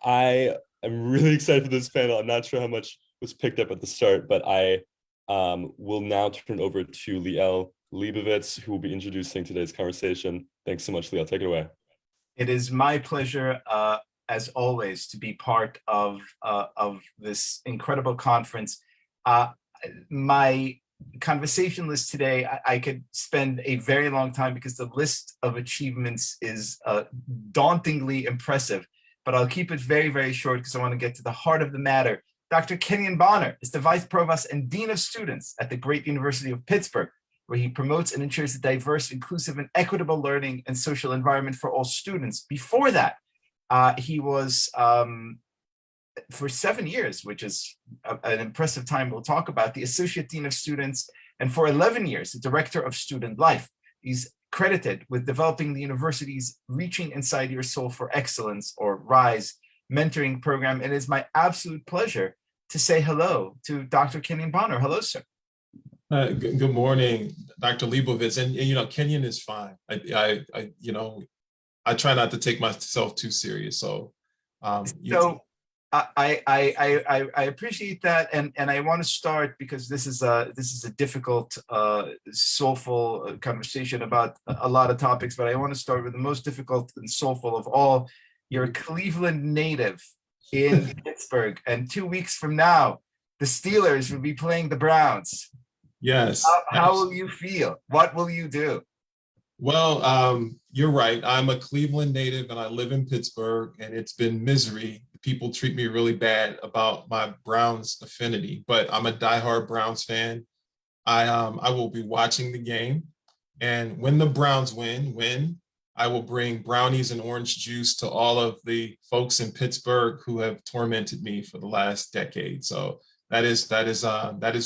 I am really excited for this panel. I'm not sure how much was picked up at the start, but I will now turn over to Liel Leibovitz, who will be introducing today's conversation. Thanks so much, Liel. Take it away. It is my pleasure, as always, to be part of this incredible conference. My conversation list today, I could spend a very long time because the list of achievements is dauntingly impressive, but I'll keep it very, very short because I want to get to the heart of the matter. Dr. Kenyon is the Vice Provost and Dean of Students at the great University of Pittsburgh, where he promotes and ensures a diverse, inclusive, and equitable learning and social environment for all students. Before that, he was, for 7 years, which is an impressive time we'll talk about, the Associate Dean of Students, and for 11 years, the Director of Student Life. He's credited with developing the university's Reaching Inside Your Soul for Excellence, or RISE, mentoring program. And it is my absolute pleasure to say hello to Dr. Kenyon Bonner. Hello, sir. Good morning, Dr. Leibovitz. And Kenyon is fine. I try not to take myself too serious. So, I appreciate that, and I want to start because this is a difficult, soulful conversation about a lot of topics. But I want to start with the most difficult and soulful of all. You're a Cleveland native in Pittsburgh, and 2 weeks from now, the Steelers will be playing the Browns. Yes. How will you feel? What will you do? Well, you're right. I'm a Cleveland native and I live in Pittsburgh, and it's been misery. People treat me really bad about my Browns affinity, but I'm a diehard Browns fan. I will be watching the game, and when the Browns win, I will bring brownies and orange juice to all of the folks in Pittsburgh who have tormented me for the last decade. So that is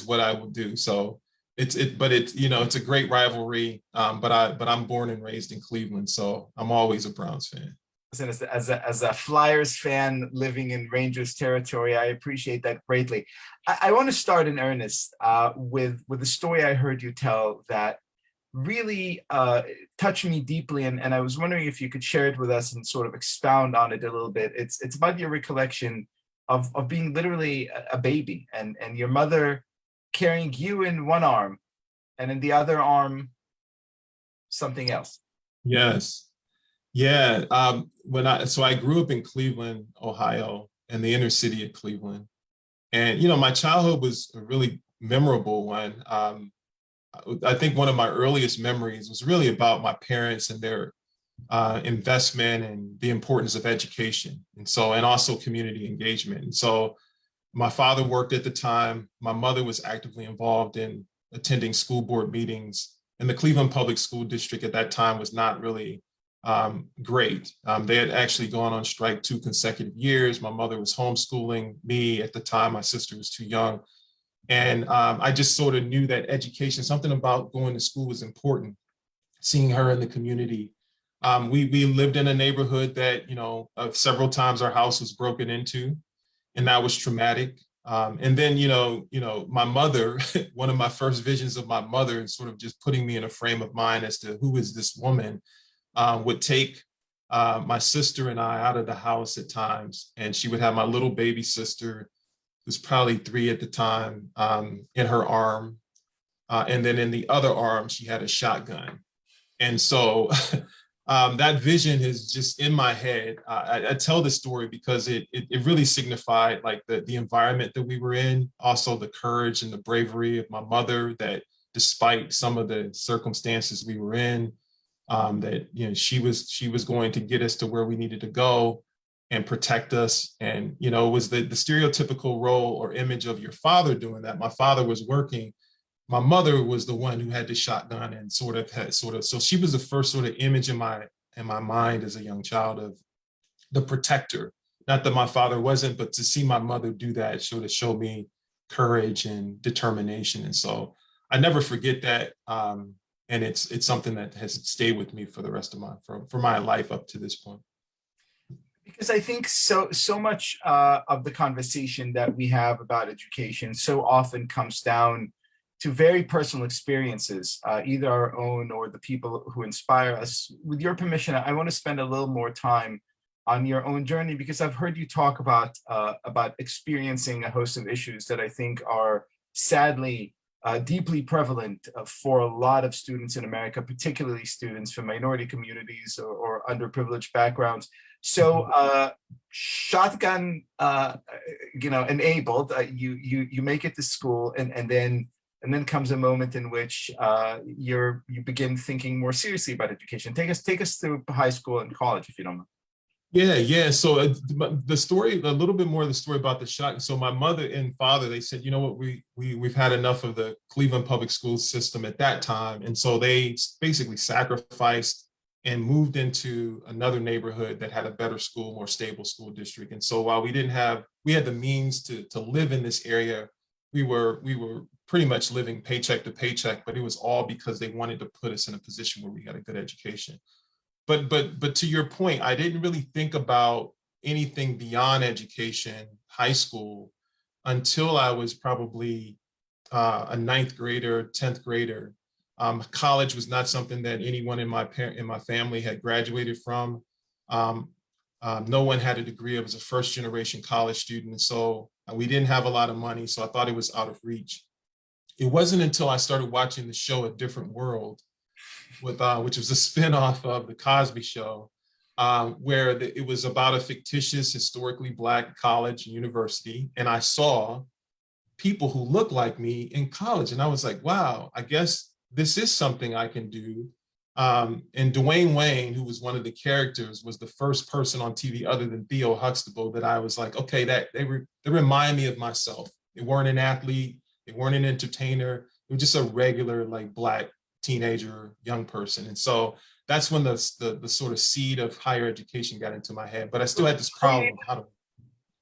what I will do. So it's a great rivalry. But I'm born and raised in Cleveland, so I'm always a Browns fan. As a Flyers fan living in Rangers territory, I appreciate that greatly. I want to start in earnest with a story I heard you tell that really touched me deeply, and I was wondering if you could share it with us and sort of expound on it a little bit. It's about your recollection of being literally a baby and your mother carrying you in one arm and in the other arm something else. Yes. Yeah. I grew up in Cleveland, Ohio, in the inner city of Cleveland. And, my childhood was a really memorable one. I think one of my earliest memories was really about my parents and their investment and the importance of education. And also community engagement. And so my father worked at the time. My mother was actively involved in attending school board meetings. And the Cleveland Public School District at that time was not really great. They had actually gone on strike 2 consecutive years. My mother was homeschooling me at the time. My sister was too young. And I just sort of knew that education, something about going to school was important, seeing her in the community. We lived in a neighborhood that, several times our house was broken into, and that was traumatic. And then, my mother, one of my first visions of my mother, and sort of just putting me in a frame of mind as to who is this woman, would take my sister and I out of the house at times, and she would have my little baby sister, who's probably 3 at the time, in her arm. And then in the other arm, she had a shotgun. And so that vision is just in my head. I tell this story because it really signified like the environment that we were in, also the courage and the bravery of my mother, that despite some of the circumstances we were in, that she was going to get us to where we needed to go and protect us. And it was the stereotypical role or image of your father doing that. My father was working. My mother was the one who had the shotgun and so she was the first sort of image in my mind as a young child of the protector. Not that my father wasn't, but to see my mother do that sort of showed me courage and determination. And so I never forget that. And it's something that has stayed with me for the rest of for my life up to this point. Because I think so much of the conversation that we have about education so often comes down to very personal experiences, either our own or the people who inspire us. With your permission, I want to spend a little more time on your own journey, because I've heard you talk about experiencing a host of issues that I think are sadly deeply prevalent for a lot of students in America, particularly students from minority communities or underprivileged backgrounds. So shotgun, enabled, you make it to school, and then comes a moment in which you begin thinking more seriously about education. Take us through high school and college, if you don't mind. Yeah. So the story, a little bit more of the story about the shot. So my mother and father, they said, you know what, we've had enough of the Cleveland public school system at that time. And so they basically sacrificed and moved into another neighborhood that had a better school, more stable school district. And so while we had the means to live in this area, we were pretty much living paycheck to paycheck, but it was all because they wanted to put us in a position where we had a good education. But to your point, I didn't really think about anything beyond education, high school, until I was probably a ninth grader, 10th grader. College was not something that anyone in my family had graduated from. No one had a degree. I was a first generation college student. And so we didn't have a lot of money. So I thought it was out of reach. It wasn't until I started watching the show A Different World, which was a spinoff of The Cosby Show, where it was about a fictitious, historically Black college and university. And I saw people who looked like me in college. And I was like, wow, I guess this is something I can do. And Dwayne Wayne, who was one of the characters, was the first person on TV other than Theo Huxtable that I was like, okay, they remind me of myself. They weren't an athlete. They weren't an entertainer. They were just a regular, like, Black teenager, young person. And so that's when the sort of seed of higher education got into my head. But I still had this problem.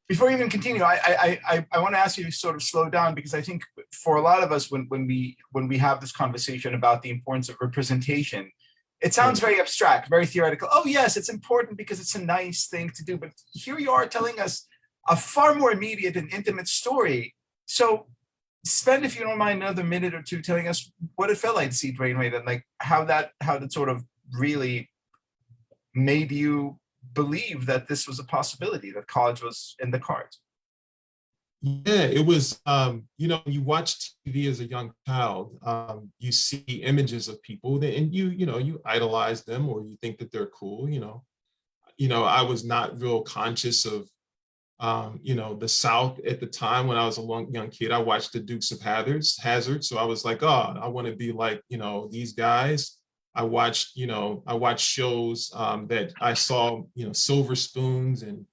Before you even continue, I want to ask you to sort of slow down, because I think for a lot of us, when we have this conversation about the importance of representation, it sounds very abstract, very theoretical. Oh yes, it's important because it's a nice thing to do. But here you are telling us a far more immediate and intimate story. So spend, if you don't mind, another minute or two telling us what it felt like to see Dwayne Wade, and like how that sort of really made you believe that this was a possibility, that college was in the cards. Yeah, it was, you watch TV as a young child, you see images of people and you idolize them, or you think that they're cool, I was not real conscious of, the South at the time. When I was a young kid, I watched the Dukes of Hazzard. So I was like, oh, I want to be like, these guys. I watched shows that I saw, Silver Spoons, and,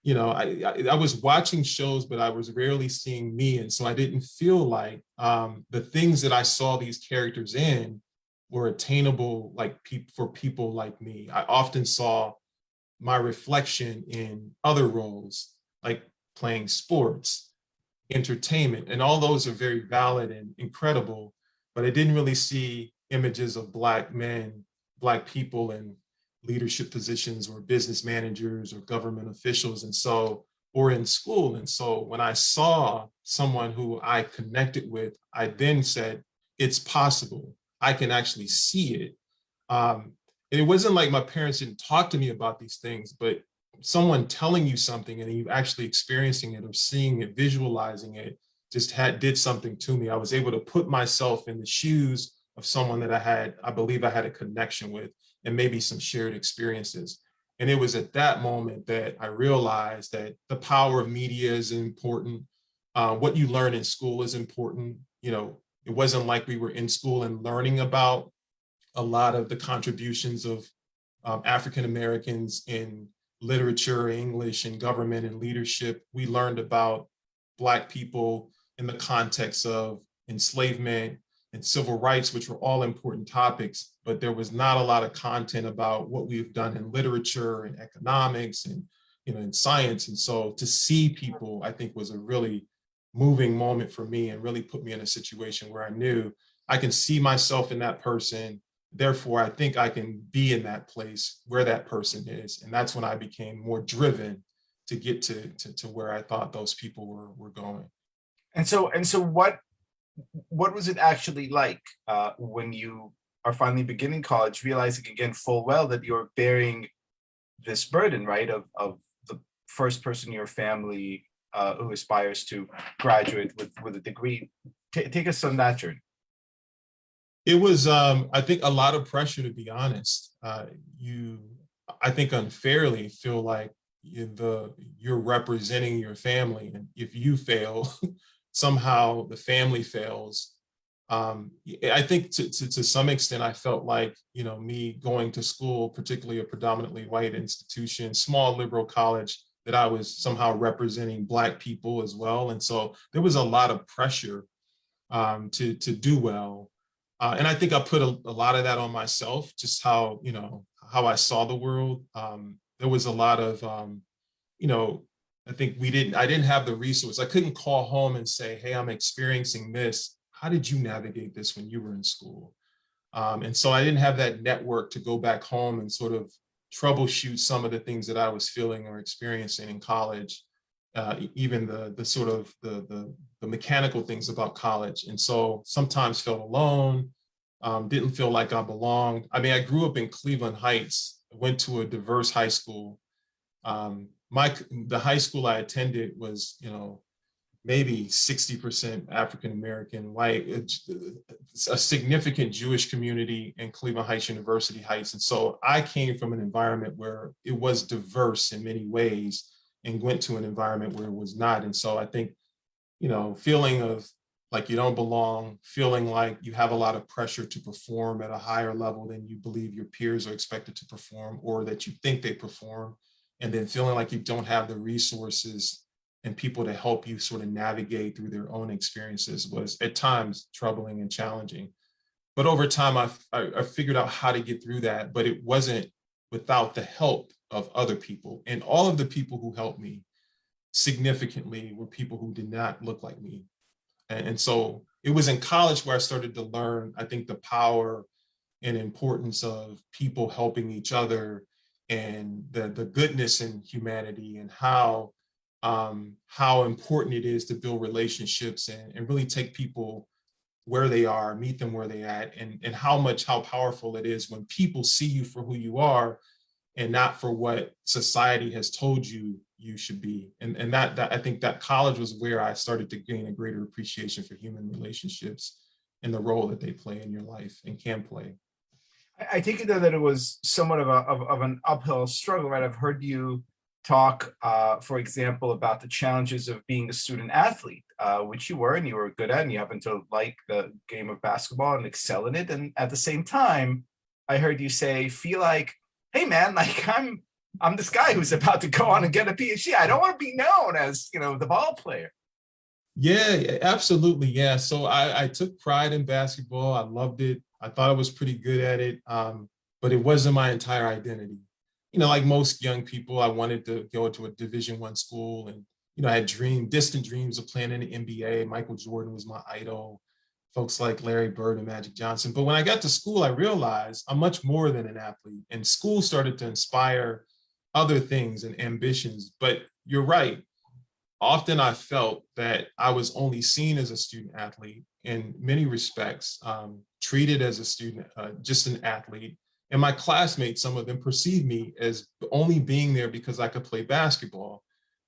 I was watching shows, but I was rarely seeing me. And so I didn't feel like the things that I saw these characters in were attainable, like for people like me. I often saw my reflection in other roles, like playing sports, entertainment, and all those are very valid and incredible, but I didn't really see images of Black men, Black people in leadership positions, or business managers, or government officials, or in school. And so when I saw someone who I connected with, I then said, it's possible. I can actually see it. And it wasn't like my parents didn't talk to me about these things, but someone telling you something and you actually experiencing it, or seeing it, visualizing it, just did something to me. I was able to put myself in the shoes of someone that I believe I had a connection with, and maybe some shared experiences. And it was at that moment that I realized that the power of media is important. What you learn in school is important. It wasn't like we were in school and learning about a lot of the contributions of African Americans in literature, English, and government and leadership. We learned about Black people in the context of enslavement and civil rights, which were all important topics, but there was not a lot of content about what we've done in literature and economics and, in science. And so to see people, I think, was a really moving moment for me, and really put me in a situation where I knew I can see myself in that person. Therefore, I think I can be in that place where that person is. And that's when I became more driven to get to where I thought those people were going. And so what was it actually like when you are finally beginning college, realizing again full well that you're bearing this burden, right, of the first person in your family who aspires to graduate with a degree. Take us on that journey. It was, I think, a lot of pressure, to be honest. I think, unfairly feel like you're representing your family, and if you fail, somehow the family fails. I think to some extent, I felt like, me going to school, particularly a predominantly white institution, small liberal college, that I was somehow representing Black people as well. And so there was a lot of pressure to do well. And I think I put a lot of that on myself, just how I saw the world. There was a lot of, I think I didn't have the resource. I couldn't call home and say, hey, I'm experiencing this. How did you navigate this when you were in school? And so I didn't have that network to go back home and sort of troubleshoot some of the things that I was feeling or experiencing in college, even the sort of the mechanical things about college. And so sometimes felt alone, didn't feel like I belonged. I mean, I grew up in Cleveland Heights, went to a diverse high school. The high school I attended was, maybe 60% African-American, white, a significant Jewish community in Cleveland Heights, University Heights. And so I came from an environment where it was diverse in many ways and went to an environment where it was not. And so I think, feeling of like you don't belong, feeling like you have a lot of pressure to perform at a higher level than you believe your peers are expected to perform, or that you think they perform, and then feeling like you don't have the resources and people to help you sort of navigate through their own experiences was at times troubling and challenging. But over time, I figured out how to get through that, but it wasn't without the help of other people. And all of the people who helped me significantly were people who did not look like me. And so it was in college where I started to learn, I think, the power and importance of people helping each other, and the goodness in humanity, and how important it is to build relationships and really take people where they are, meet them where they at, and how powerful it is when people see you for who you are and not for what society has told you you should be. And that I think that college was where I started to gain a greater appreciation for human relationships and the role that they play in your life and can play. I take it that it was somewhat of an uphill struggle, right? I've heard you talk, for example, about the challenges of being a student athlete, which you were, and you were good at, and you happen to like the game of basketball and excel in it. And at the same time, I heard you feel like, hey man, like I'm this guy who's about to go on and get a PhD. I don't want to be known as, the ball player. Yeah, absolutely. Yeah. So I took pride in basketball. I loved it. I thought I was pretty good at it, but it wasn't my entire identity. Like most young people, I wanted to go to a Division I school, and I had distant dreams of playing in the NBA. Michael Jordan was my idol, folks like Larry Bird and Magic Johnson. But when I got to school, I realized I'm much more than an athlete, and school started to inspire other things and ambitions. But you're right. Often I felt that I was only seen as a student athlete in many respects, treated as a student, just an athlete. And my classmates, some of them perceived me as only being there because I could play basketball.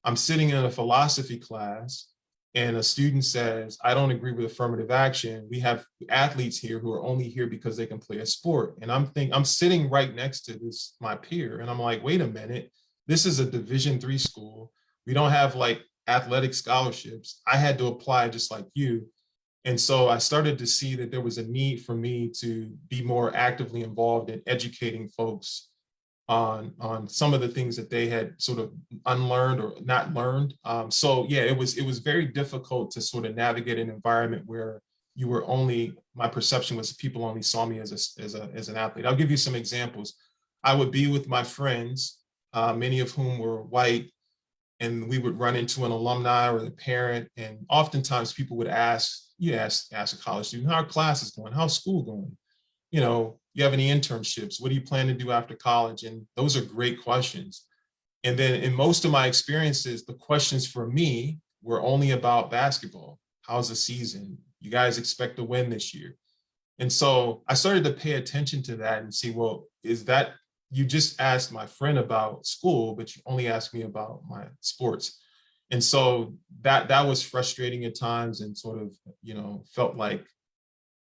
I'm sitting in a philosophy class and a student says, I don't agree with affirmative action. We have athletes here who are only here because they can play a sport. And I'm sitting right next to my peer. And I'm like, wait a minute, this is a Division III school. We don't have like athletic scholarships. I had to apply just like you. And so I started to see that there was a need for me to be more actively involved in educating folks on some of the things that they had sort of unlearned or not learned. So yeah, it was very difficult to sort of navigate an environment where my perception was people only saw me as an athlete. I'll give you some examples. I would be with my friends, many of whom were white, and we would run into an alumni or the parent, and oftentimes people would ask a college student, how are classes going? How's school going? You have any internships? What do you plan to do after college? And those are great questions. And then in most of my experiences, the questions for me were only about basketball. How's the season? You guys expect to win this year? And so I started to pay attention to that and see, well, is that you just asked my friend about school, but you only asked me about my sports. And so that was frustrating at times, and sort of, felt like,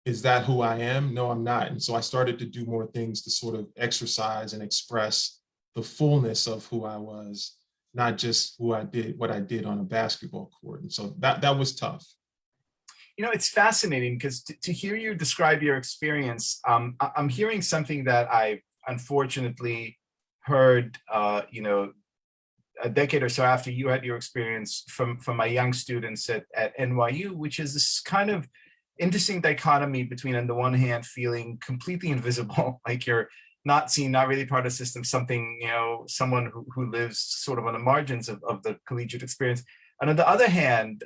is that who I am? No, I'm not. And so I started to do more things to sort of exercise and express the fullness of who I was, not just what I did on a basketball court. And so that was tough. It's fascinating because to hear you describe your experience, I'm hearing something that I've unfortunately heard, a decade or so after you had your experience from my young students at NYU, which is this kind of interesting dichotomy between, on the one hand, feeling completely invisible, like you're not seen, not really part of the system, someone who lives sort of on the margins of the collegiate experience. And on the other hand,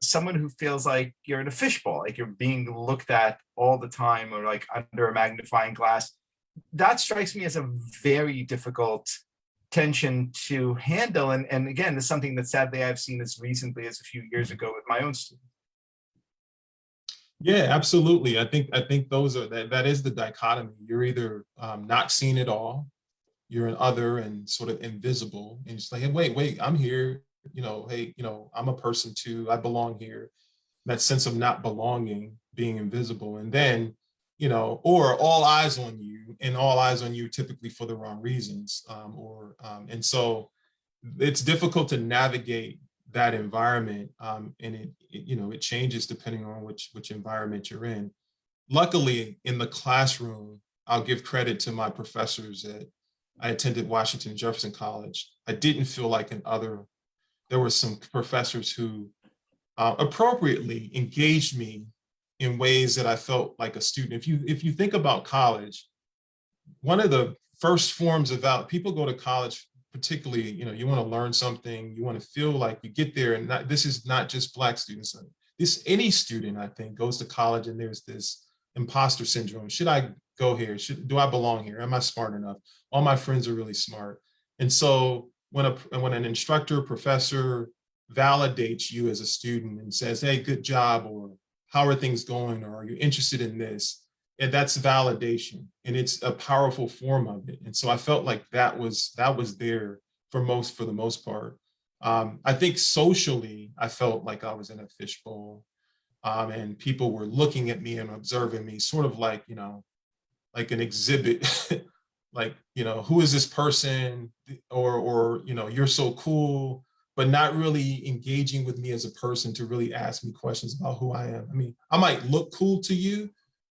someone who feels like you're in a fishbowl, like you're being looked at all the time, or like under a magnifying glass. That strikes me as a very difficult tension to handle. And again, it's something that sadly I've seen as recently as a few years ago with my own students. Yeah, absolutely. I think that is the dichotomy. You're either not seen at all, you're an other and sort of invisible, and it's like, hey, wait, I'm here. Hey, I'm a person too. I belong here. That sense of not belonging, being invisible, and then, or all eyes on you, and all eyes on you typically for the wrong reasons, and so it's difficult to navigate that environment, and it changes depending on which environment you're in. Luckily, in the classroom, I'll give credit to my professors. I attended Washington and Jefferson College. I didn't feel like an other. There were some professors who appropriately engaged me in ways that I felt like a student. If you think about college, one of the first forms of people go to college, particularly, you want to learn something, you want to feel like you get there, and this is not just Black students. Any student, I think, goes to college and there's this imposter syndrome. Should I go here? Do I belong here? Am I smart enough? All my friends are really smart. And so when an instructor, professor validates you as a student and says, hey, good job, or how are things going, or are you interested in this? And that's validation, and it's a powerful form of it. And so I felt like that was there for the most part. I think socially, I felt like I was in a fishbowl, and people were looking at me and observing me, sort of like, like an exhibit, like, who is this person, or you're so cool, but not really engaging with me as a person to really ask me questions about who I am. I mean, I might look cool to you,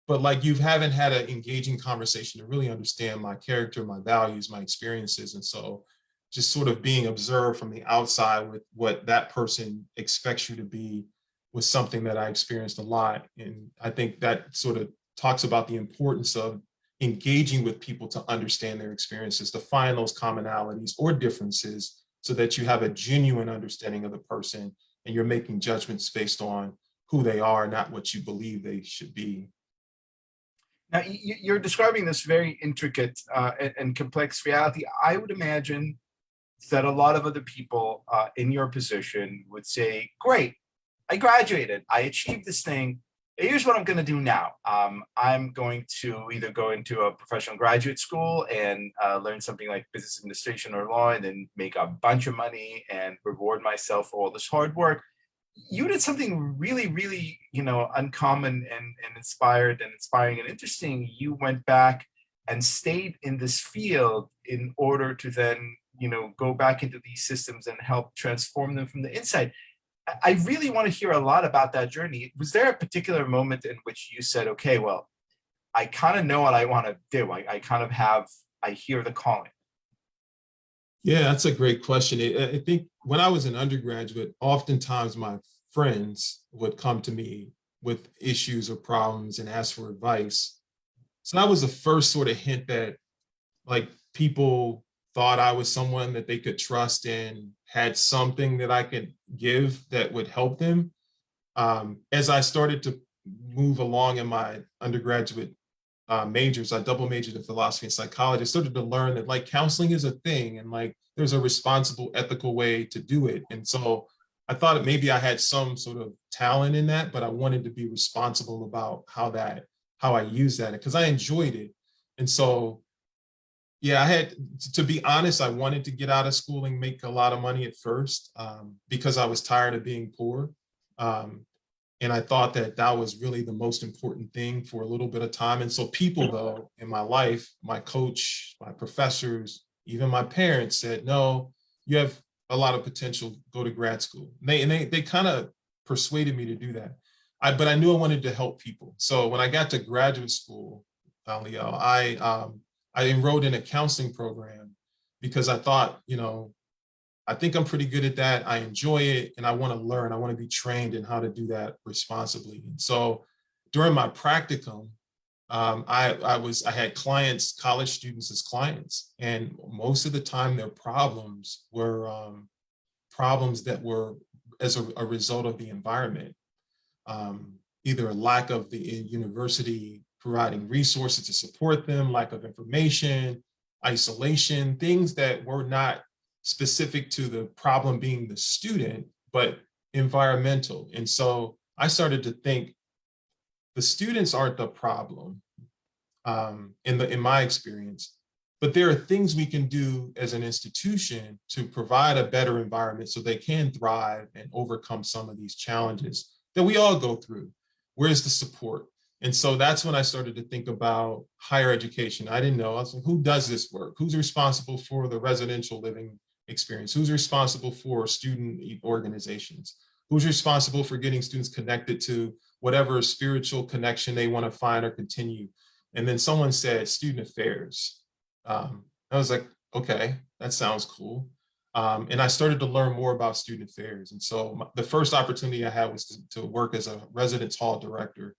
but like you haven't had an engaging conversation to really understand my character, my values, my experiences. And so just sort of being observed from the outside with what that person expects you to be was something that I experienced a lot. And I think that sort of talks about the importance of engaging with people to understand their experiences, to find those commonalities or differences so that you have a genuine understanding of the person and you're making judgments based on who they are, not what you believe they should be. Now, you're describing this very intricate and complex reality. I would imagine that a lot of other people in your position would say, great, I graduated, I achieved this thing. Here's what I'm going to do now. I'm going to either go into a professional graduate school and learn something like business administration or law, and then make a bunch of money and reward myself for all this hard work. You did something really, really, uncommon and inspiring and interesting. You went back and stayed in this field in order to then, go back into these systems and help transform them from the inside. I really want to hear a lot about that journey. Was there a particular moment in which you said, okay, well, I kind of know what I want to do. I hear the calling. Yeah, that's a great question. I think when I was an undergraduate, oftentimes my friends would come to me with issues or problems and ask for advice. So that was the first sort of hint that like people thought I was someone that they could trust and had something that I could give that would help them. As I started to move along in my undergraduate majors, I double majored in philosophy and psychology. I started to learn that like counseling is a thing, and like there's a responsible, ethical way to do it. And so I thought that maybe I had some sort of talent in that, but I wanted to be responsible about how I use that, because I enjoyed it. And so, Yeah, I had, to be honest, I wanted to get out of school and make a lot of money at first, because I was tired of being poor. Um, and I thought that that was really the most important thing for a little bit of time. And so people, though, in my life, my coach, my professors, even my parents said, no, you have a lot of potential, go to grad school. And they kind of persuaded me to do that. But I knew I wanted to help people. So when I got to graduate school, Liel, I enrolled in a counseling program because I thought, I think I'm pretty good at that. I enjoy it and I want to learn. I want to be trained in how to do that responsibly. And so during my practicum, I had clients, college students as clients, and most of the time their problems were problems that were as a result of the environment, either a lack of the university providing resources to support them, lack of information, isolation, things that were not specific to the problem being the student, but environmental. And so I started to think the students aren't the problem, in my experience, but there are things we can do as an institution to provide a better environment so they can thrive and overcome some of these challenges that we all go through. Where's the support? And so that's when I started to think about higher education. I didn't know. I was like, who does this work? Who's responsible for the residential living experience? Who's responsible for student organizations? Who's responsible for getting students connected to whatever spiritual connection they want to find or continue? And then someone said student affairs. I was like, okay, that sounds cool. And I started to learn more about student affairs. And so the first opportunity I had was to work as a residence hall director.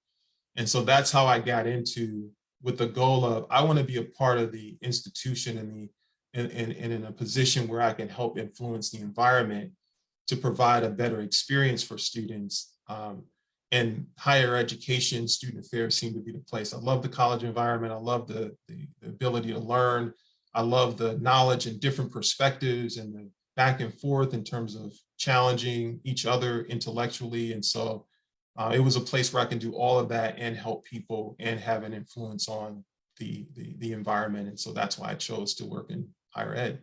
And so that's how I got into, with the goal of, I want to be a part of the institution and in a position where I can help influence the environment to provide a better experience for students. And higher education, student affairs seem to be the place. I love the college environment. I love the ability to learn. I love the knowledge and different perspectives and the back and forth in terms of challenging each other intellectually. And so it was a place where I can do all of that and help people and have an influence on the environment. And so that's why I chose to work in higher ed.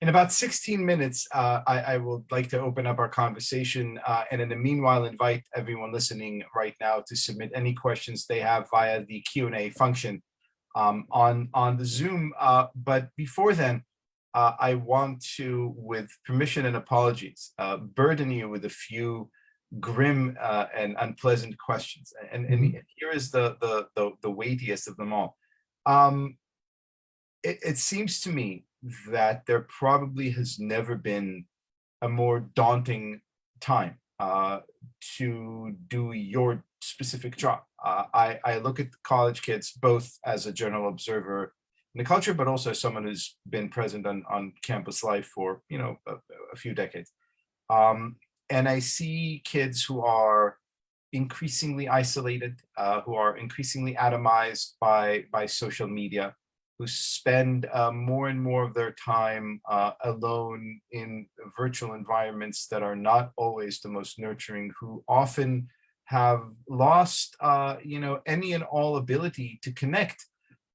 In about 16 minutes, I would like to open up our conversation, and in the meanwhile, invite everyone listening right now to submit any questions they have via the Q&A function on the Zoom. But before then, I want to, with permission and apologies, burden you with a few grim and unpleasant questions. And here is the weightiest of them all. It seems to me that there probably has never been a more daunting time to do your specific job. I look at college kids both as a general observer in the culture, but also as someone who's been present on campus life for a few decades. And I see kids who are increasingly isolated, who are increasingly atomized by social media, who spend more and more of their time alone in virtual environments that are not always the most nurturing, who often have lost any and all ability to connect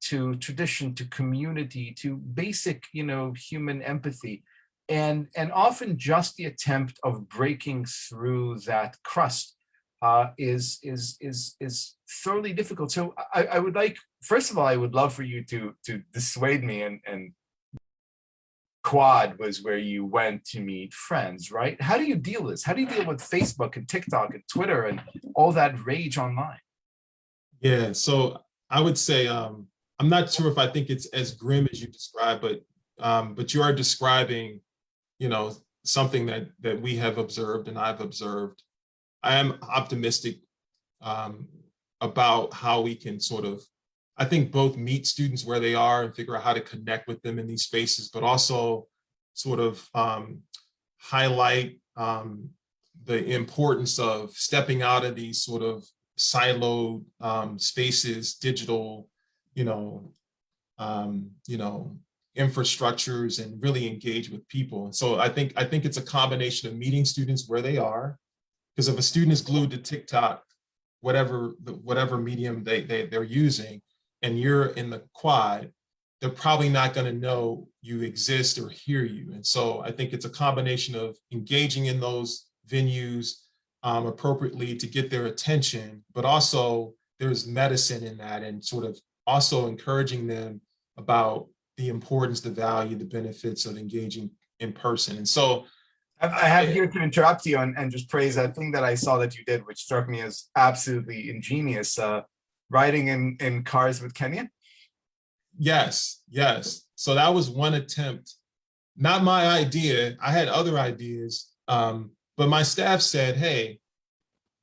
to tradition, to community, to basic human empathy. And often just the attempt of breaking through that crust is thoroughly difficult. So I would like, first of all, I would love for you to dissuade me, and Quad was where you went to meet friends, right? How do you deal with this? How do you deal with Facebook and TikTok and Twitter and all that rage online? Yeah, so I would say, I'm not sure if I think it's as grim as you describe, but you are describing something that we have observed and I've observed. I am optimistic about how we can sort of, I think, both meet students where they are and figure out how to connect with them in these spaces, but also sort of highlight the importance of stepping out of these sort of siloed spaces, digital, infrastructures, and really engage with people. And so I think it's a combination of meeting students where they are, because if a student is glued to TikTok, whatever medium they're using, and you're in the quad, they're probably not going to know you exist or hear you. And so I think it's a combination of engaging in those venues appropriately to get their attention, but also there's medicine in that, and sort of also encouraging them about the importance, the value, the benefits of engaging in person. And so I have here to interrupt you and just praise that thing that I saw that you did, which struck me as absolutely ingenious, riding in cars with Kenyon. Yes. So that was one attempt, not my idea. I had other ideas, but my staff said, "Hey,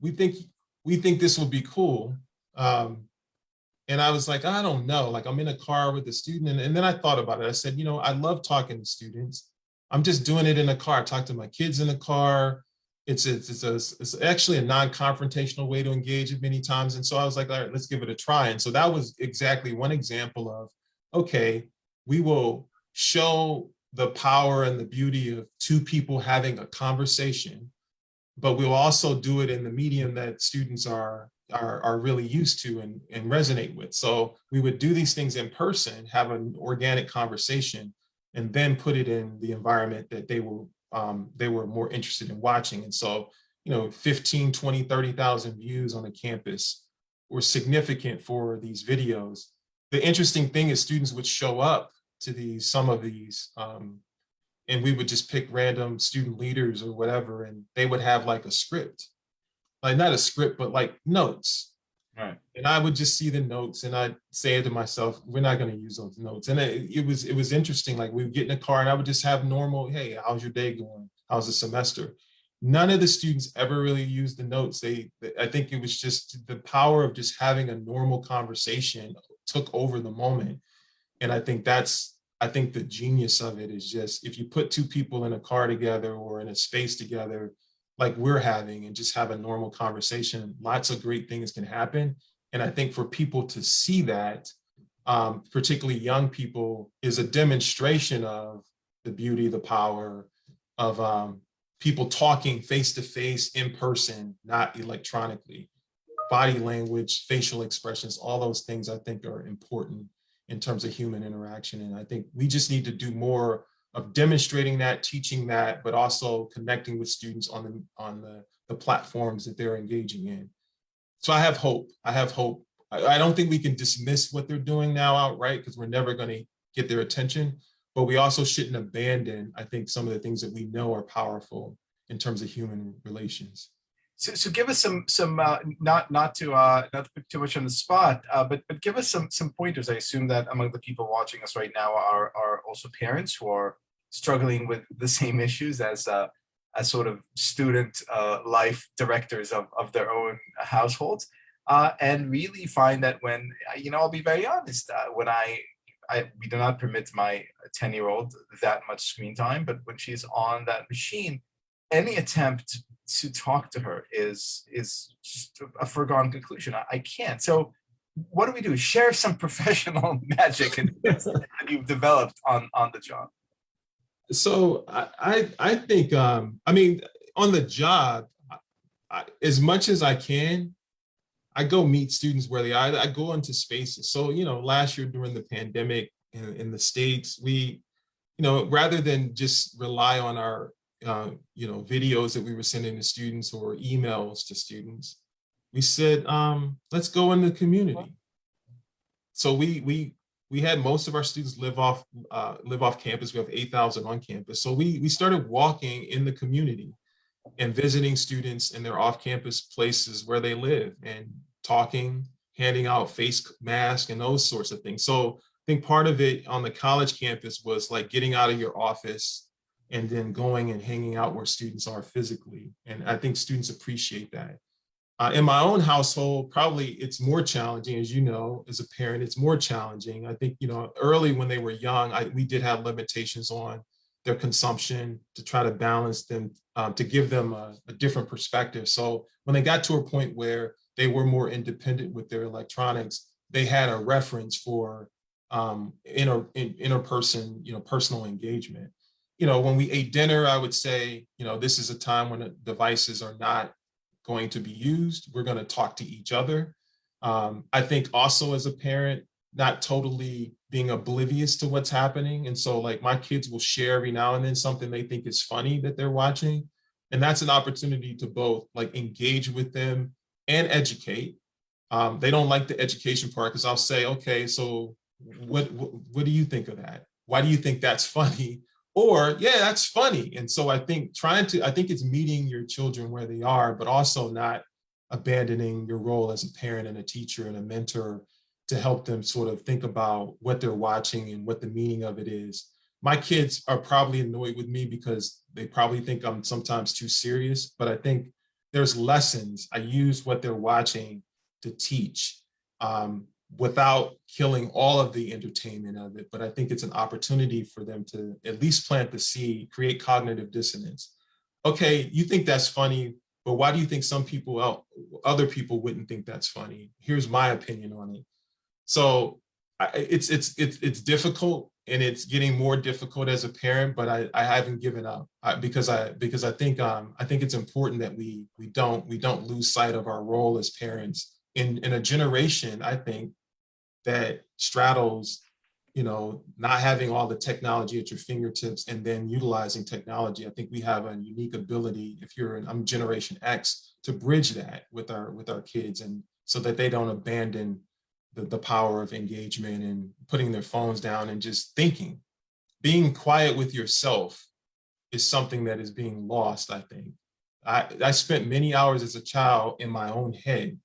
we think this will be cool." And I was like, I don't know. Like, I'm in a car with a student, and then I thought about it. I said, I love talking to students. I'm just doing it in a car. I talk to my kids in the car. It's actually a non-confrontational way to engage it many times. And so I was like, all right, let's give it a try. And so that was exactly one example of, okay, we will show the power and the beauty of two people having a conversation, but we'll also do it in the medium that students are really used to and resonate with. So we would do these things in person, have an organic conversation, and then put it in the environment that they were more interested in watching. And so, 15, 20, 30,000 views on a campus were significant for these videos. The interesting thing is students would show up to some of these, and we would just pick random student leaders or whatever, and they would have like a script, like not a script, but like notes. Right. And I would just see the notes, and I'd say to myself, we're not going to use those notes. And it was interesting. Like, we would get in a car and I would just have normal, hey, how's your day going? How's the semester? None of the students ever really used the notes. I think it was just the power of just having a normal conversation took over the moment. And I think the genius of it is just, if you put two people in a car together or in a space together, like we're having, and just have a normal conversation, lots of great things can happen. And I think for people to see that, particularly young people, is a demonstration of the beauty, the power of people talking face to face in person, not electronically. Body language, facial expressions, all those things I think are important in terms of human interaction. And I think we just need to do more of demonstrating that, teaching that, but also connecting with students on the platforms that they're engaging in. So I have hope. I don't think we can dismiss what they're doing now outright, because we're never going to get their attention, but we also shouldn't abandon, I think, some of the things that we know are powerful in terms of human relations. So give us some not to put too much on the spot, but give us some pointers. I assume that among the people watching us right now are also parents who are struggling with the same issues as sort of student life directors of their own households, and really find that when, I'll be very honest, when we do not permit my 10-year-old that much screen time, but when she's on that machine, any attempt to talk to her is just a foregone conclusion. I can't. So what do we do? Share some professional magic and that you've developed on the job. So I think, on the job, as much as I can, I go meet students where they are. I go into spaces. So, last year during the pandemic in the States, we, rather than just rely on our videos that we were sending to students or emails to students, we said, let's go in the community. So we had most of our students live off campus. We have 8,000 on campus. So we started walking in the community and visiting students in their off-campus places where they live, and talking, handing out face masks and those sorts of things. So I think part of it on the college campus was like getting out of your office and then going and hanging out where students are physically. And I think students appreciate that. In my own household, probably it's more challenging, as you know, as a parent, it's more challenging. I think, early when they were young, we did have limitations on their consumption to try to balance them, to give them a different perspective. So when they got to a point where they were more independent with their electronics, they had a reference for interperson, personal engagement. When we ate dinner, I would say, this is a time when the devices are not going to be used. We're going to talk to each other. I think also as a parent, not totally being oblivious to what's happening. And so like my kids will share every now and then something they think is funny that they're watching. And that's an opportunity to both like engage with them and educate. They don't like the education part because I'll say, okay, so what do you think of that? Why do you think that's funny? Or, yeah, that's funny. And so I think I think it's meeting your children where they are, but also not abandoning your role as a parent and a teacher and a mentor to help them sort of think about what they're watching and what the meaning of it is. My kids are probably annoyed with me because they probably think I'm sometimes too serious, but I think there's lessons. I use what they're watching to teach without killing all of the entertainment of it. But I think it's an opportunity for them to at least plant the seed, create cognitive dissonance. Okay, you think that's funny, but why do you think other people wouldn't think that's funny? Here's my opinion on it. So it's difficult, and it's getting more difficult as a parent, but I haven't given up because I think it's important that we don't lose sight of our role as parents in a generation, I think, that straddles, not having all the technology at your fingertips and then utilizing technology. I think we have a unique ability, if I'm Generation X, to bridge that with our kids, and so that they don't abandon the power of engagement and putting their phones down and just thinking. Being quiet with yourself is something that is being lost, I think. I spent many hours as a child in my own head.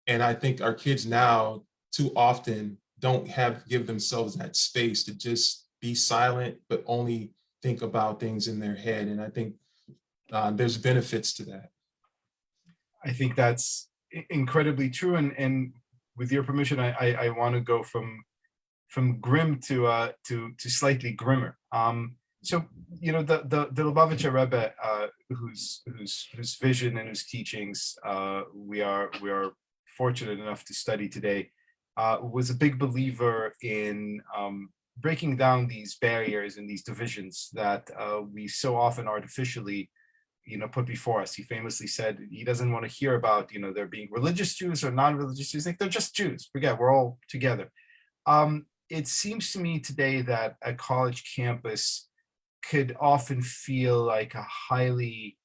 And I think our kids now too often don't give themselves that space to just be silent, but only think about things in their head. And I think there's benefits to that. I think that's incredibly true. And with your permission, I want to go from grim to slightly grimmer. So the Lubavitcher Rebbe, whose vision and whose teachings we are fortunate enough to study today, was a big believer in breaking down these barriers and these divisions that we so often artificially put before us. He famously said he doesn't want to hear about there being religious Jews or non-religious Jews. Like, they're just Jews. Forget, we're all together. It seems to me today that a college campus could often feel like a highly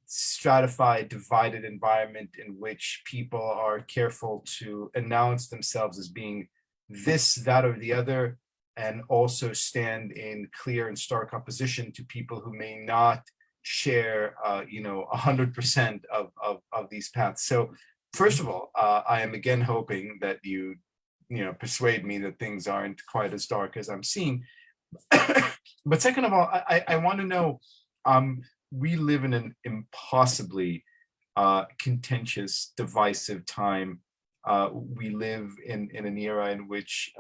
stratified, divided environment in which people are careful to announce themselves as being this, that, or the other, and also stand in clear and stark opposition to people who may not share 100% of these paths. So first of all, I am again hoping that you persuade me that things aren't quite as dark as I'm seeing. But second of all, I want to know, we live in an impossibly contentious, divisive time. We live in an era in which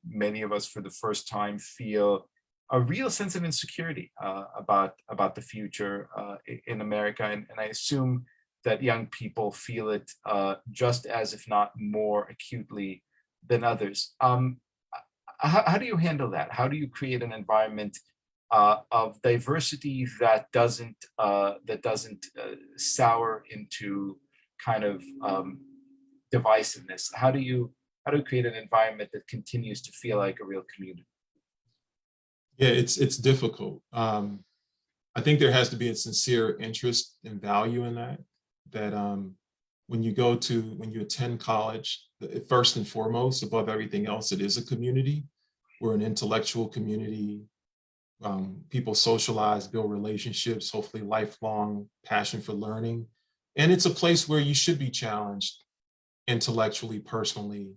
many of us for the first time feel a real sense of insecurity about the future in America. And I assume that young people feel it just as, if not more acutely than others. How do you handle that? How do you create an environment of diversity that doesn't sour into kind of divisiveness? How do you create an environment that continues to feel like a real community? Yeah, it's difficult. I think there has to be a sincere interest and value in that. When you attend college, first and foremost, above everything else, it is a community. We're an intellectual community. People socialize, build relationships, hopefully lifelong passion for learning. And it's a place where you should be challenged intellectually, personally.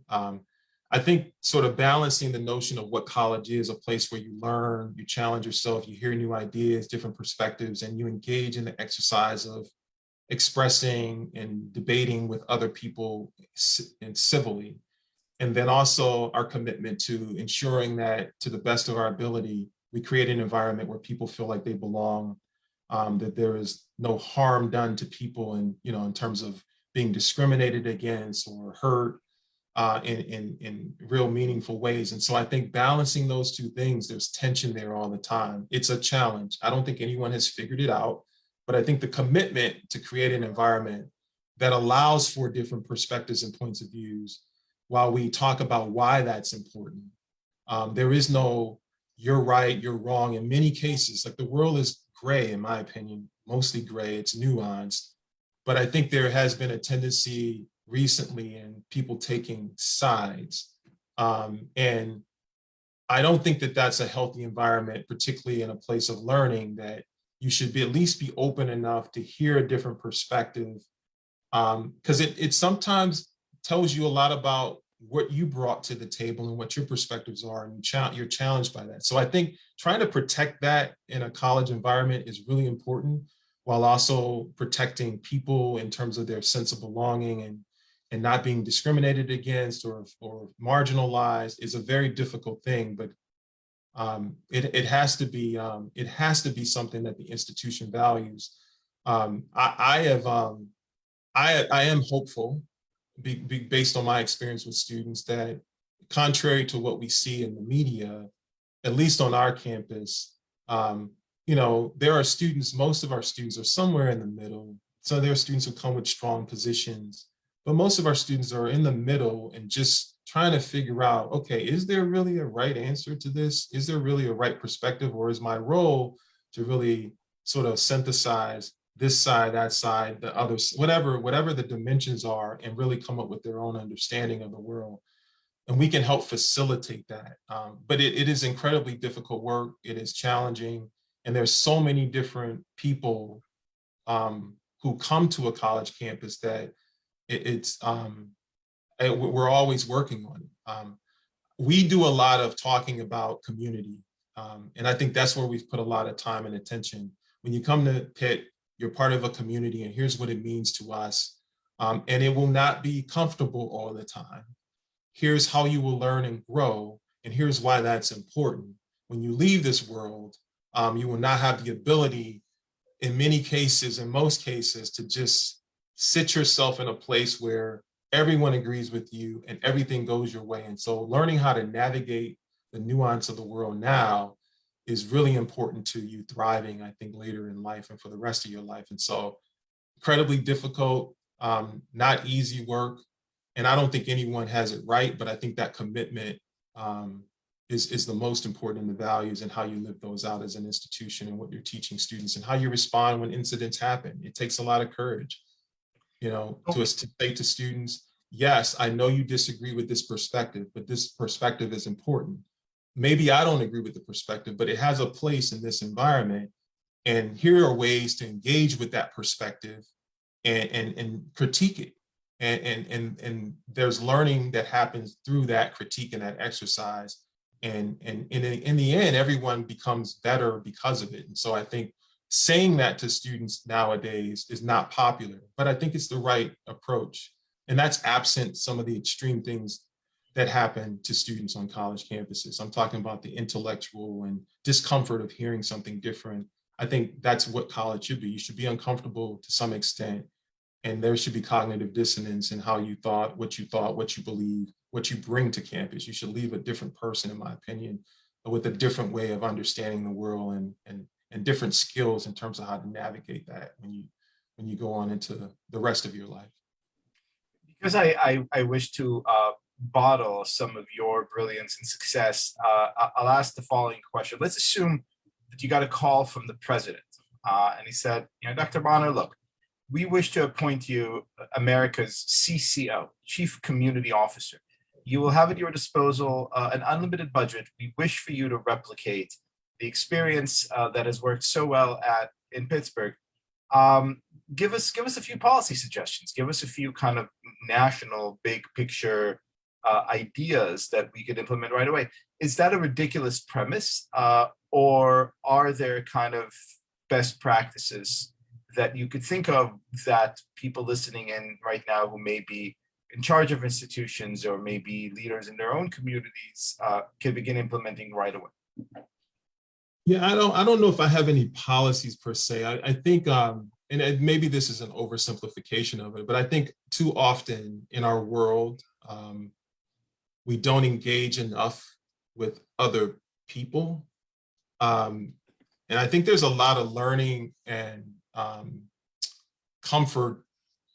I think sort of balancing the notion of what college is, a place where you learn, you challenge yourself, you hear new ideas, different perspectives, and you engage in the exercise of expressing and debating with other people and civilly. And then also our commitment to ensuring that, to the best of our ability, we create an environment where people feel like they belong, that there is no harm done to people in terms of being discriminated against or hurt in real meaningful ways. And so I think balancing those two things, there's tension there all the time. It's a challenge. I don't think anyone has figured it out, but I think the commitment to create an environment that allows for different perspectives and points of views while we talk about why that's important, there is no you're right, you're wrong. In many cases, like the world is gray, in my opinion, mostly gray, it's nuanced. But I think there has been a tendency recently in people taking sides. And I don't think that that's a healthy environment, particularly in a place of learning, that you should be at least be open enough to hear a different perspective. Because it sometimes tells you a lot about what you brought to the table and what your perspectives are, and you're challenged by that. So I think trying to protect that in a college environment is really important, while also protecting people in terms of their sense of belonging and not being discriminated against or marginalized is a very difficult thing. But it has to be something that the institution values. I am hopeful, based on my experience with students, that contrary to what we see in the media, at least on our campus, there are students, most of our students are somewhere in the middle. So there are students who come with strong positions, but most of our students are in the middle and just trying to figure out, okay, is there really a right answer to this? Is there really a right perspective? Or is my role to really sort of synthesize this side, that side, the other, whatever the dimensions are, and really come up with their own understanding of the world? And we can help facilitate that. But it is incredibly difficult work. It is challenging. And there's so many different people who come to a college campus that we're always working on it. We do a lot of talking about community. And I think that's where we've put a lot of time and attention. When you come to Pitt, you're part of a community, and here's what it means to us. And it will not be comfortable all the time. Here's how you will learn and grow, and here's why that's important. When you leave this world, you will not have the ability, in many cases, in most cases, to just sit yourself in a place where everyone agrees with you and everything goes your way. And so learning how to navigate the nuance of the world now is really important to you thriving, I think, later in life and for the rest of your life. And so incredibly difficult, not easy work. And I don't think anyone has it right, but I think that commitment is the most important in the values and how you live those out as an institution and what you're teaching students and how you respond when incidents happen. It takes a lot of courage, to say to students, yes, I know you disagree with this perspective, but this perspective is important. Maybe I don't agree with the perspective, but it has a place in this environment. And here are ways to engage with that perspective and critique it. And there's learning that happens through that critique and that exercise. And in the end, everyone becomes better because of it. And so I think saying that to students nowadays is not popular, but I think it's the right approach. And that's absent some of the extreme things that happen to students on college campuses. I'm talking about the intellectual and discomfort of hearing something different. I think that's what college should be. You should be uncomfortable to some extent. And there should be cognitive dissonance in how you thought, what you believe, what you bring to campus. You should leave a different person, in my opinion, with a different way of understanding the world and different skills in terms of how to navigate that when you go on into the rest of your life. Because I wish to bottle some of your brilliance and success, I'll ask the following question. Let's assume that you got a call from the president, and he said, Dr. Bonner, look, we wish to appoint you America's CCO, Chief Community Officer. You will have at your disposal an unlimited budget. We wish for you to replicate the experience that has worked so well in Pittsburgh. Give us a few policy suggestions. Give us a few kind of national, big picture ideas that we could implement right away. Is that a ridiculous premise, or are there kind of best practices that you could think of that people listening in right now who may be in charge of institutions or maybe leaders in their own communities can begin implementing right away? Yeah, I don't know if I have any policies per se. I think, and maybe this is an oversimplification of it, but I think too often in our world, we don't engage enough with other people. And I think there's a lot of learning and comfort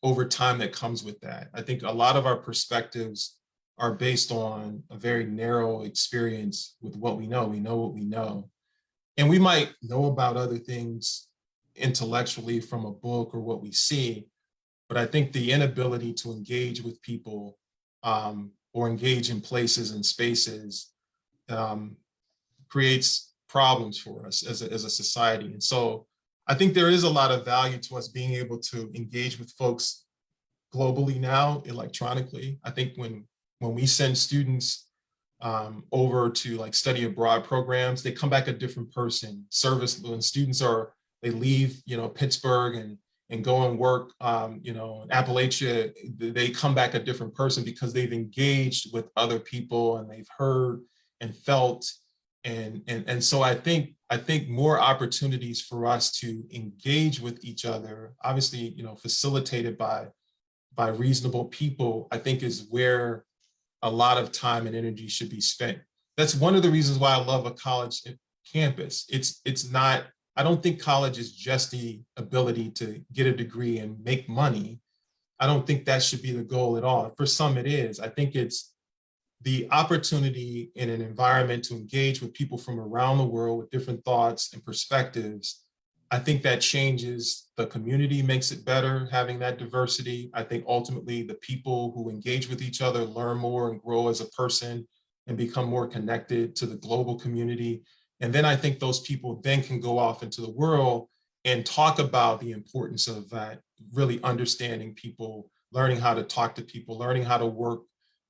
over time that comes with that. I think a lot of our perspectives are based on a very narrow experience with what we know. We know what we know. And we might know about other things intellectually from a book or what we see, but I think the inability to engage with people or engage in places and spaces creates problems for us as a society. And so I think there is a lot of value to us being able to engage with folks globally now, electronically. I think when we send students over to like study abroad programs, they come back a different person. When students they leave, Pittsburgh and go and work, in Appalachia, they come back a different person because they've engaged with other people and they've heard and felt. And so I think more opportunities for us to engage with each other, obviously, facilitated by reasonable people, I think is where a lot of time and energy should be spent. That's one of the reasons why I love a college campus. It's not, I don't think college is just the ability to get a degree and make money. I don't think that should be the goal at all. For some it is. I think it's the opportunity in an environment to engage with people from around the world with different thoughts and perspectives. I think that changes the community, makes it better, having that diversity. I think ultimately the people who engage with each other learn more and grow as a person and become more connected to the global community. And then I think those people then can go off into the world and talk about the importance of that, really understanding people, learning how to talk to people, learning how to work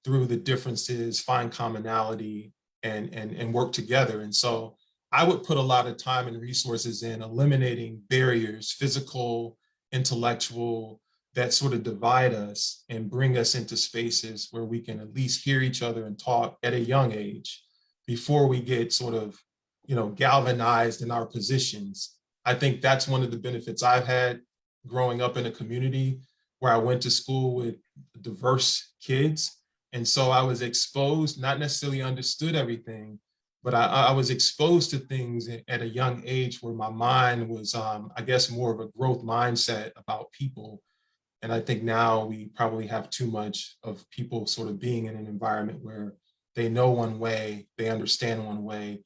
through the differences, find commonality, and work together. And so I would put a lot of time and resources in eliminating barriers, physical, intellectual, that sort of divide us and bring us into spaces where we can at least hear each other and talk at a young age before we get sort of, galvanized in our positions. I think that's one of the benefits I've had growing up in a community where I went to school with diverse kids. And so I was exposed, not necessarily understood everything, but I was exposed to things at a young age where my mind was, I guess, more of a growth mindset about people. And I think now we probably have too much of people sort of being in an environment where they know one way, they understand one way,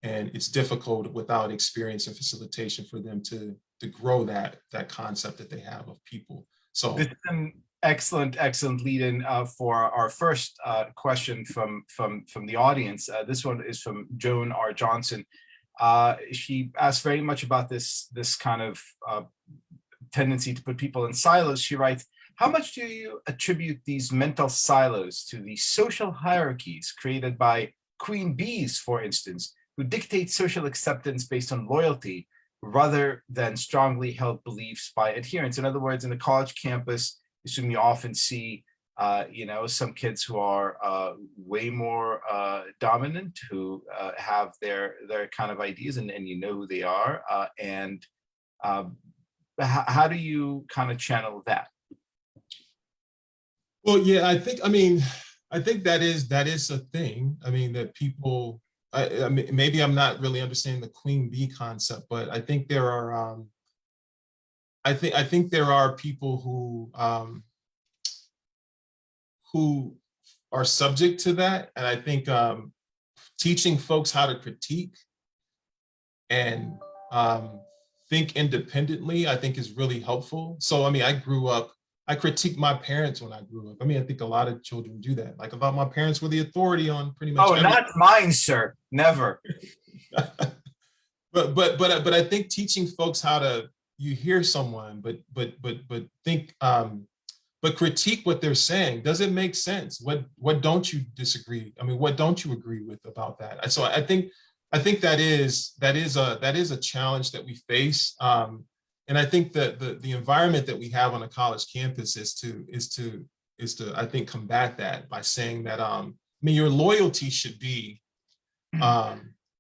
and it's difficult without experience and facilitation for them to grow that concept that they have of people. So this is an excellent lead-in for our first question from the audience. This one is from Joan R. Johnson. She asked very much about this kind of tendency to put people in silos. She writes, how much do you attribute these mental silos to the social hierarchies created by queen bees, for instance, who dictate social acceptance based on loyalty rather than strongly held beliefs by adherents? In other words, in a college campus, I assume you often see, some kids who are way more dominant, who have their kind of ideas, and you know who they are. How do you kind of channel that? Well, yeah, I think that is a thing. I mean, that people, I mean, maybe I'm not really understanding the queen bee concept, but I think there are, I think there are people who are subject to that. And I think teaching folks how to critique and think independently, I think is really helpful. So, I mean, I critiqued my parents when I grew up. I mean, I think a lot of children do that. Like, about my parents were the authority on pretty much everything. Not mine, sir. Never. but I think teaching folks how to, you hear someone, but think, but critique what they're saying. Does it make sense? What don't you disagree? I mean, what don't you agree with about that? So I think that is a challenge that we face. And I think that the environment that we have on a college campus is to I think combat that by saying that I mean, your loyalty should be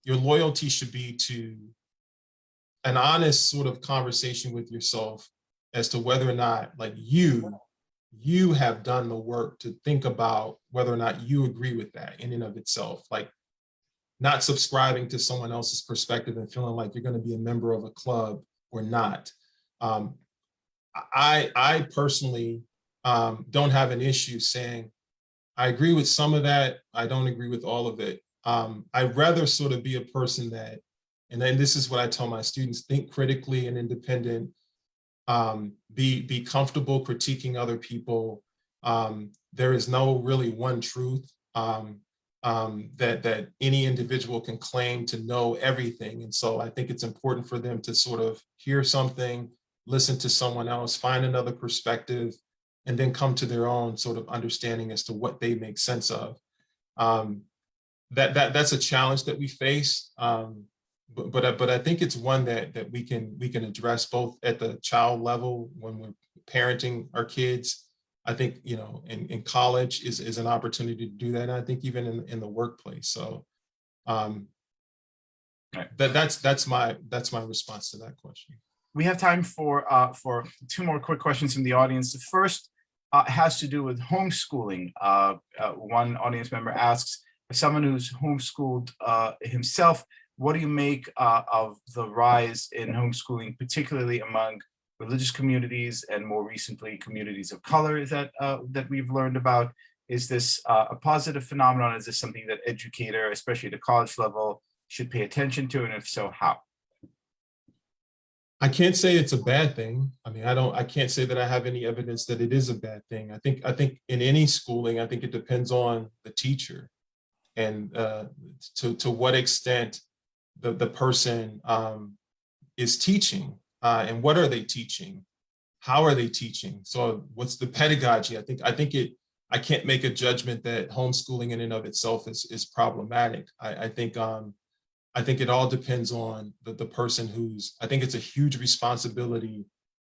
to an honest sort of conversation with yourself as to whether or not, like, you have done the work to think about whether or not you agree with that in and of itself. Like, not subscribing to someone else's perspective and feeling like you're going to be a member of a club or not. I personally don't have an issue saying, I agree with some of that. I don't agree with all of it. I'd rather sort of be a person that, and then this is what I tell my students: think critically and independent. Be comfortable critiquing other people. There is no really one truth that any individual can claim to know everything. And so I think it's important for them to sort of hear something, listen to someone else, find another perspective, and then come to their own sort of understanding as to what they make sense of. That's a challenge that we face. But I think it's one that we can address both at the child level when we're parenting our kids. I think, you know, in college is an opportunity to do that. And I think even in the workplace. So that's my response to that question. We have time for two more quick questions from the audience. The first has to do with homeschooling. One audience member asks, as someone who's homeschooled himself, what do you make of the rise in homeschooling, particularly among religious communities and more recently communities of color that we've learned about? Is this a positive phenomenon? Is this something that educator, especially at the college level, should pay attention to? And if so, how? I can't say it's a bad thing. I mean, I can't say that I have any evidence that it is a bad thing. I think in any schooling, I think it depends on the teacher and to what extent the person is teaching and what are they teaching? How are they teaching? So what's the pedagogy? I can't make a judgment that homeschooling in and of itself is problematic. I think it all depends on the person I think it's a huge responsibility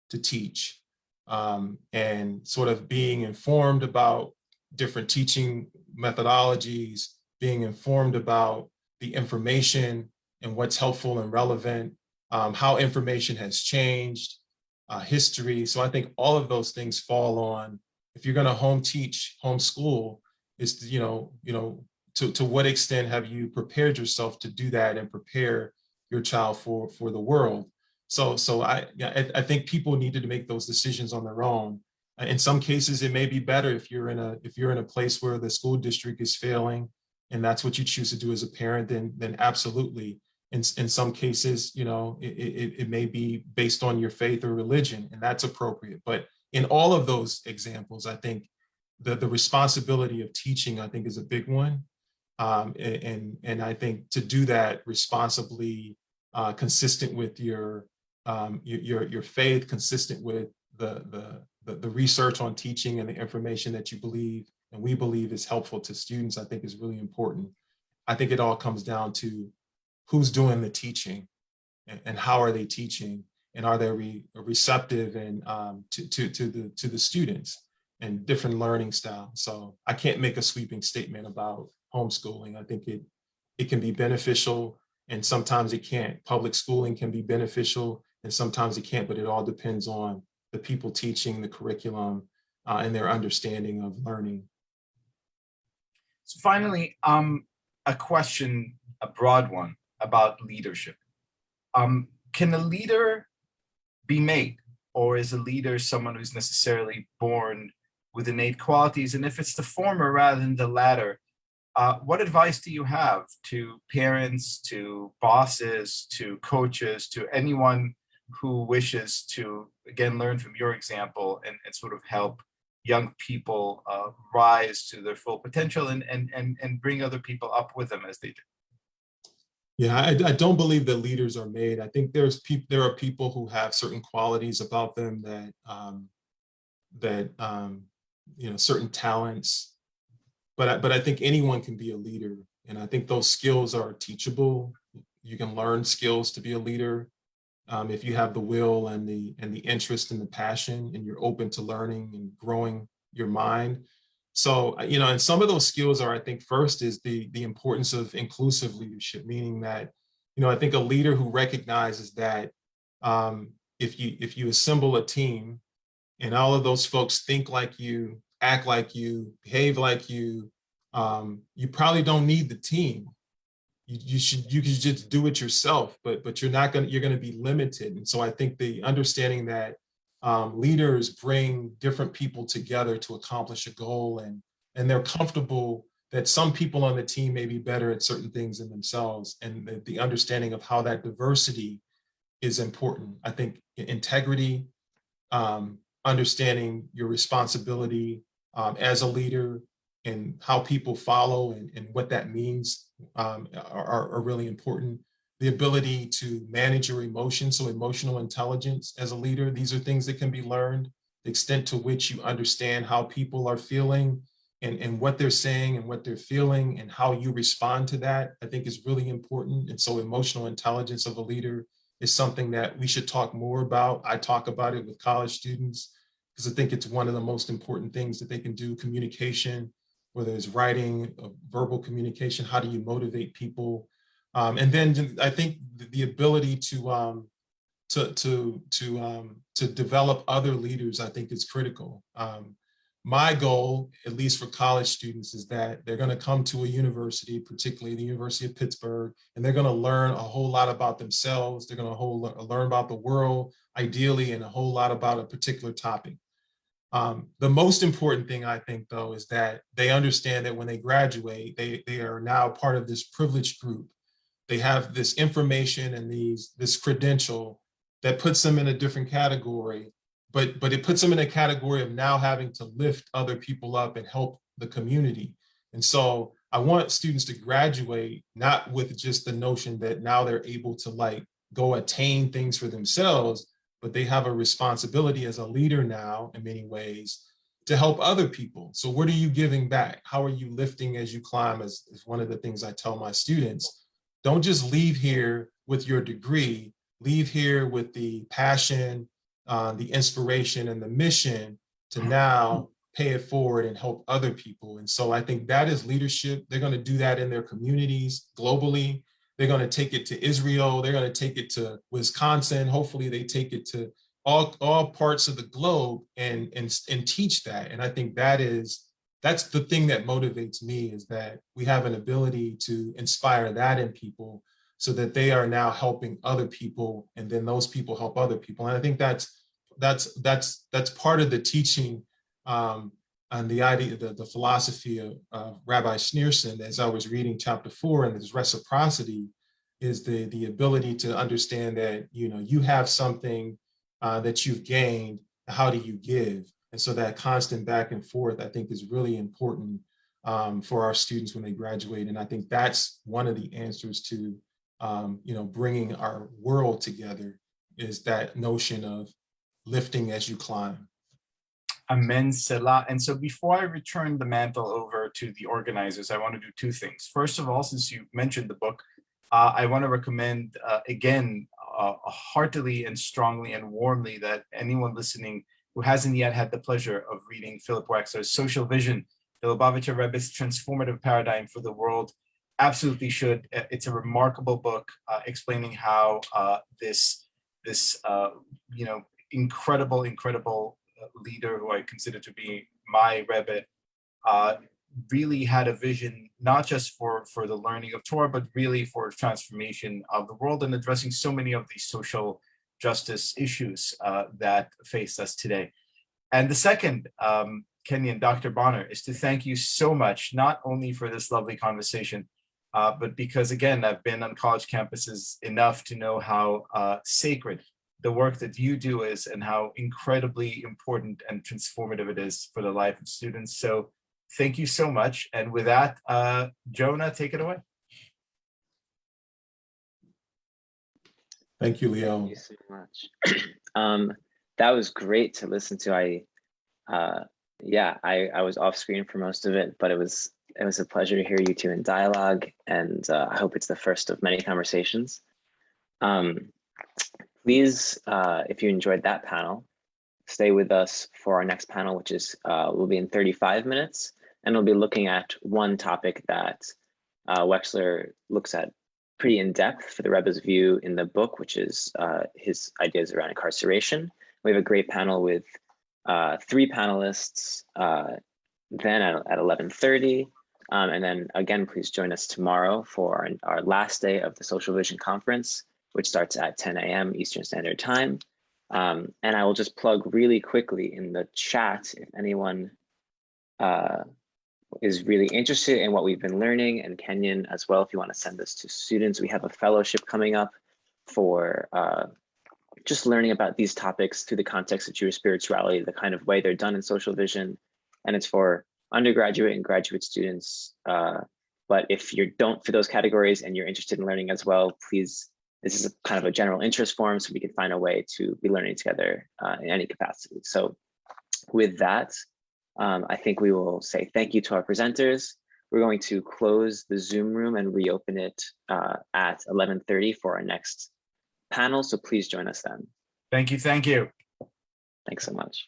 to teach and sort of being informed about different teaching methodologies, being informed about the information and what's helpful and relevant, how information has changed, history. So I think all of those things fall on, if you're going to homeschool, is to what extent have you prepared yourself to do that and prepare your child for the world? So I think people needed to make those decisions on their own. In some cases, it may be better if you're in a place where the school district is failing, and that's what you choose to do as a parent. Then absolutely. In some cases, it may be based on your faith or religion, and that's appropriate. But in all of those examples, I think the responsibility of teaching, I think, is a big one. And I think to do that responsibly, consistent with your faith, consistent with the research on teaching and the information that you believe and we believe is helpful to students, I think is really important. I think it all comes down to who's doing the teaching and how are they teaching, and are they receptive and to the students and different learning styles. So I can't make a sweeping statement about homeschooling. I think it can be beneficial and sometimes it can't. Public schooling can be beneficial and sometimes it can't, but it all depends on the people teaching, the curriculum, and their understanding of learning. So finally, a question, a broad one about leadership. Can a leader be made, or is a leader someone who's necessarily born with innate qualities? And if it's the former rather than the latter, what advice do you have to parents, to bosses, to coaches, to anyone who wishes to, again, learn from your example and sort of help young people rise to their full potential and bring other people up with them as they do? Yeah, I don't believe that leaders are made. I think there are people who have certain qualities about them that certain talents, but I think anyone can be a leader, and I think those skills are teachable. You can learn skills to be a leader if you have the will and the interest and the passion, and you're open to learning and growing your mind. So, and some of those skills are, I think, first is the importance of inclusive leadership, meaning that, I think a leader who recognizes that if you assemble a team and all of those folks think like you, act like you, behave like you, you probably don't need the team. You could just do it yourself, but you're going to be limited. And so I think the understanding that leaders bring different people together to accomplish a goal, and and they're comfortable that some people on the team may be better at certain things than themselves, and the understanding of how that diversity is important. I think integrity, understanding your responsibility as a leader, and how people follow and what that means are really important. The ability to manage your emotions, so emotional intelligence as a leader, these are things that can be learned. The extent to which you understand how people are feeling and what they're saying and what they're feeling and how you respond to that, I think is really important. And so emotional intelligence of a leader is something that we should talk more about. I talk about it with college students because I think it's one of the most important things that they can do. Communication, whether it's writing, verbal communication, how do you motivate people? And then I think the ability to develop other leaders, I think, is critical. My goal, at least for college students, is that they're going to come to a university, particularly the University of Pittsburgh, and they're going to learn a whole lot about themselves. They're going to learn about the world, ideally, and a whole lot about a particular topic. The most important thing, I think, though, is that they understand that when they graduate, they are now part of this privileged group. They have this information and this credential that puts them in a different category, but it puts them in a category of now having to lift other people up and help the community. And so I want students to graduate not with just the notion that now they're able to like go attain things for themselves, but they have a responsibility as a leader now in many ways to help other people. So what are you giving back? How are you lifting as you climb is one of the things I tell my students. Don't just leave here with your degree, leave here with the passion, the inspiration and the mission to now pay it forward and help other people. And so I think that is leadership. They're going to do that in their communities globally. They're going to take it to Israel. They're going to take it to Wisconsin. Hopefully they take it to all parts of the globe and teach that. And I think that's the thing that motivates me, is that we have an ability to inspire that in people so that they are now helping other people, and then those people help other people. And I think that's part of the teaching and the idea, the philosophy of Rabbi Schneerson, as I was reading chapter 4, and this reciprocity is the ability to understand that, you have something that you've gained, how do you give? And so that constant back and forth, I think, is really important for our students when they graduate. And I think that's one of the answers to, bringing our world together, is that notion of lifting as you climb. Amen, Selah. And so before I return the mantle over to the organizers, I want to do two things. First of all, since you mentioned the book, I want to recommend, again, heartily and strongly and warmly, that anyone listening who hasn't yet had the pleasure of reading Philip Wexler's Social Vision, the Lubavitcher Rebbe's Transformative Paradigm for the World, absolutely should. It's a remarkable book explaining how this incredible leader, who I consider to be my Rebbe, really had a vision, not just for the learning of Torah, but really for transformation of the world and addressing so many of these social justice issues that face us today. And the second, Kenyon, Dr. Bonner, is to thank you so much, not only for this lovely conversation, but because, again, I've been on college campuses enough to know how sacred the work that you do is, and how incredibly important and transformative it is for the life of students. So thank you so much. And with that, Jonah, take it away. Thank you, Liel. Thank you so much. That was great to listen to. I was off screen for most of it, but it was a pleasure to hear you two in dialogue, and I hope it's the first of many conversations. Please, if you enjoyed that panel, stay with us for our next panel, which is will be in 35 minutes, and we'll be looking at one topic that Wexler looks at pretty in depth for the Rebbe's view in the book, which is his ideas around incarceration. We have a great panel with 3 panelists then at 11:30. And then again, please join us tomorrow for our last day of the Social Vision Conference, which starts at 10 a.m. Eastern Standard Time. And I will just plug really quickly in the chat, if anyone is really interested in what we've been learning, and Kenyon as well, if you want to send this to students. We have a fellowship coming up for just learning about these topics through the context of Jewish spirituality, the kind of way they're done in social vision. And it's for undergraduate and graduate students. But if you don't fit those categories and you're interested in learning as well, please, this is a kind of a general interest forum, so we can find a way to be learning together in any capacity. So with that, I think we will say thank you to our presenters. We're going to close the Zoom room and reopen it at 11:30 for our next panel. So please join us then. Thank you. Thank you. Thanks so much.